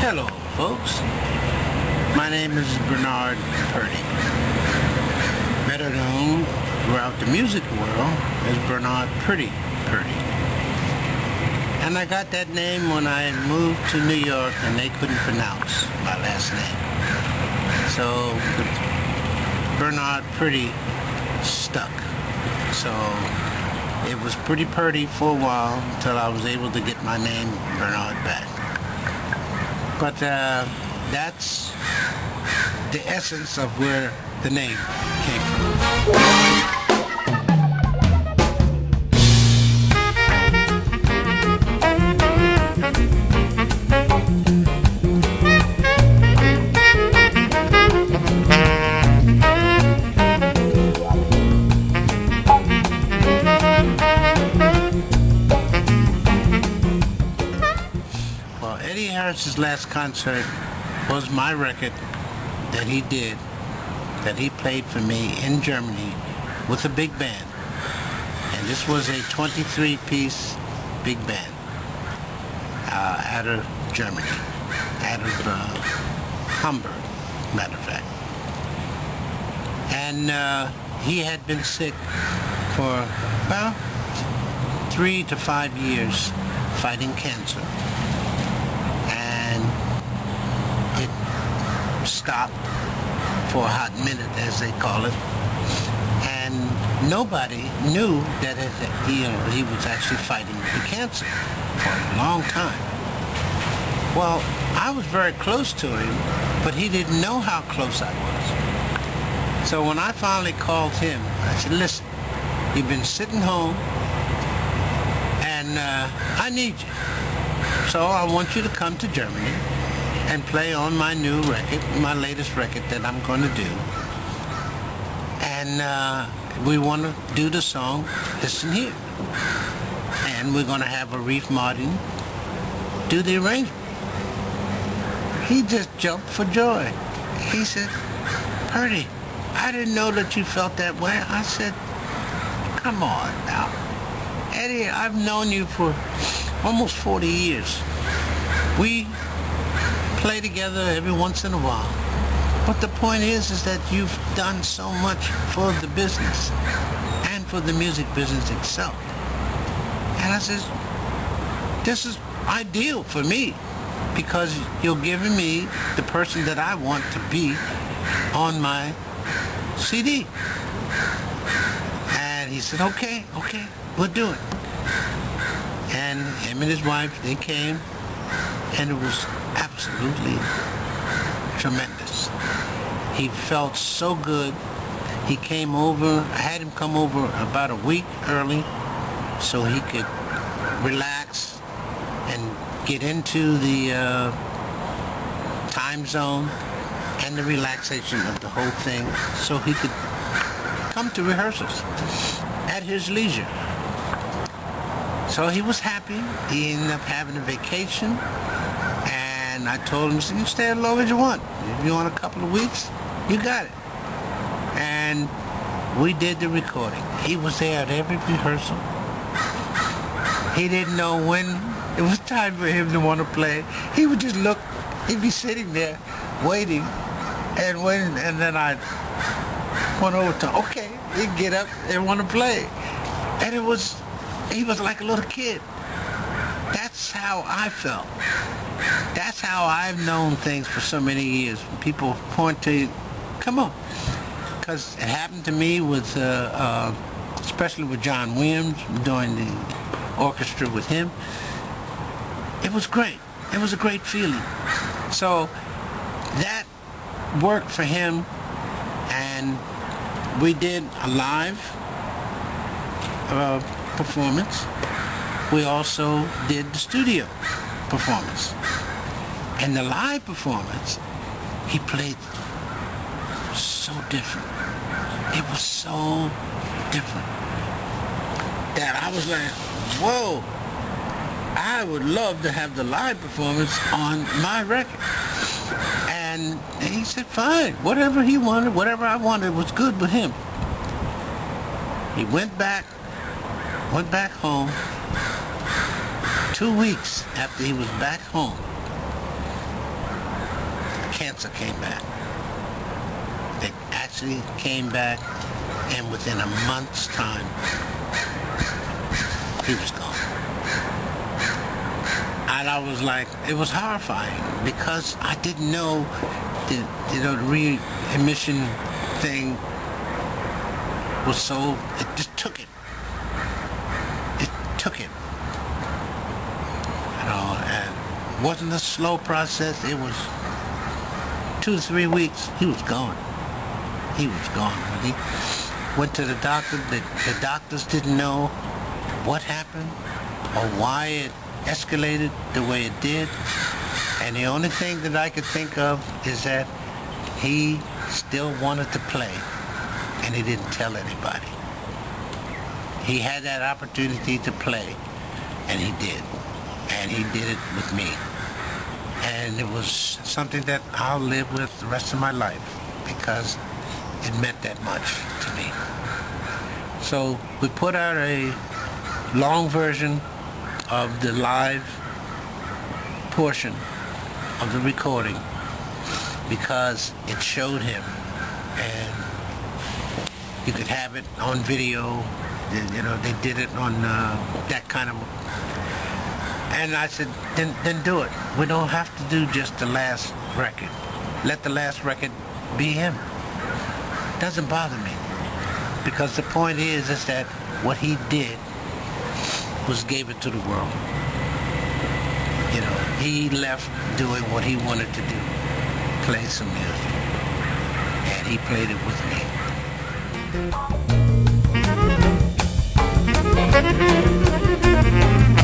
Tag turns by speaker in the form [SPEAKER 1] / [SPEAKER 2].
[SPEAKER 1] Hello, folks. My name is Bernard Purdie, better known throughout the music world as Bernard Purdie. And I got that name when I moved to New York and they couldn't pronounce my last name. So the Bernard Purdie stuck. So it was pretty Purdie for a while until I was able to get my name Bernard back. But that's the essence of where the name came from. Eddie Harris's last concert was my record that he did, that he played for me in Germany with a big band. And this was a 23-piece big band out of Germany, out of Hamburg, matter of fact. And he had been sick for about 3 to 5 years fighting cancer. Stopped for a hot minute, as they call it, and nobody knew that he was actually fighting the cancer for a long time. Well, I was very close to him, but he didn't know how close I was. So when I finally called him, I said, "Listen, you've been sitting home, and I need you. So I want you to come to Germany and play on my new record, my latest record that I'm going to do. And we want to do the song Listen Here. And we're going to have Arif Martin do the arrangement." He just jumped for joy. He said, "Purdie, I didn't know that you felt that way." I said, "Come on now. Eddie, I've known you for almost 40 years. We play together every once in a while. But the point is that you've done so much for the business and for the music business itself." And I says, "This is ideal for me because you're giving me the person that I want to be on my CD." And he said, okay, we'll do it. And him and his wife, they came, and it was absolutely tremendous. He felt so good. He came over, I had him come over about a week early so he could relax and get into the time zone and the relaxation of the whole thing so he could come to rehearsals at his leisure. So he was happy. He ended up having a vacation. And I told him, I said, "You stay as long as you want. If you want a couple of weeks, you got it." And we did the recording. He was there at every rehearsal. He didn't know when it was time for him to want to play. He would just look. He'd be sitting there waiting and waiting. And then I'd went over to him, "Okay," he'd get up and want to play. And he was like a little kid. That's how I felt. That's how I've known things for so many years. People point to, come on. Because it happened to me with, especially with John Williams, doing the orchestra with him. It was great. It was a great feeling. So that worked for him, and we did a live performance. We also did the studio performance. And the live performance, he played so different. It was so different that I was like, whoa, I would love to have the live performance on my record. And he said, fine, whatever he wanted, whatever I wanted was good with him. He went back home. 2 weeks after he was back home, cancer came back. It actually came back, and within a month's time, he was gone. And I was like, it was horrifying because I didn't know the re-emission thing was so, it just took it. It took it. And it wasn't a slow process. It was 2 to 3 weeks. He was gone. He was gone. When he went to the doctor, the doctors didn't know what happened or why it escalated the way it did. And the only thing that I could think of is that he still wanted to play, and he didn't tell anybody. He had that opportunity to play, and he did. And he did it with me. And it was something that I'll live with the rest of my life because it meant that much to me. So we put out a long version of the live portion of the recording because it showed him, and you could have it on video. They did it on that kind of. And I said, then do it. We don't have to do just the last record. Let the last record be him. Doesn't bother me, because the point is that what he did was gave it to the world. He left doing what he wanted to do, play some music, and he played it with me.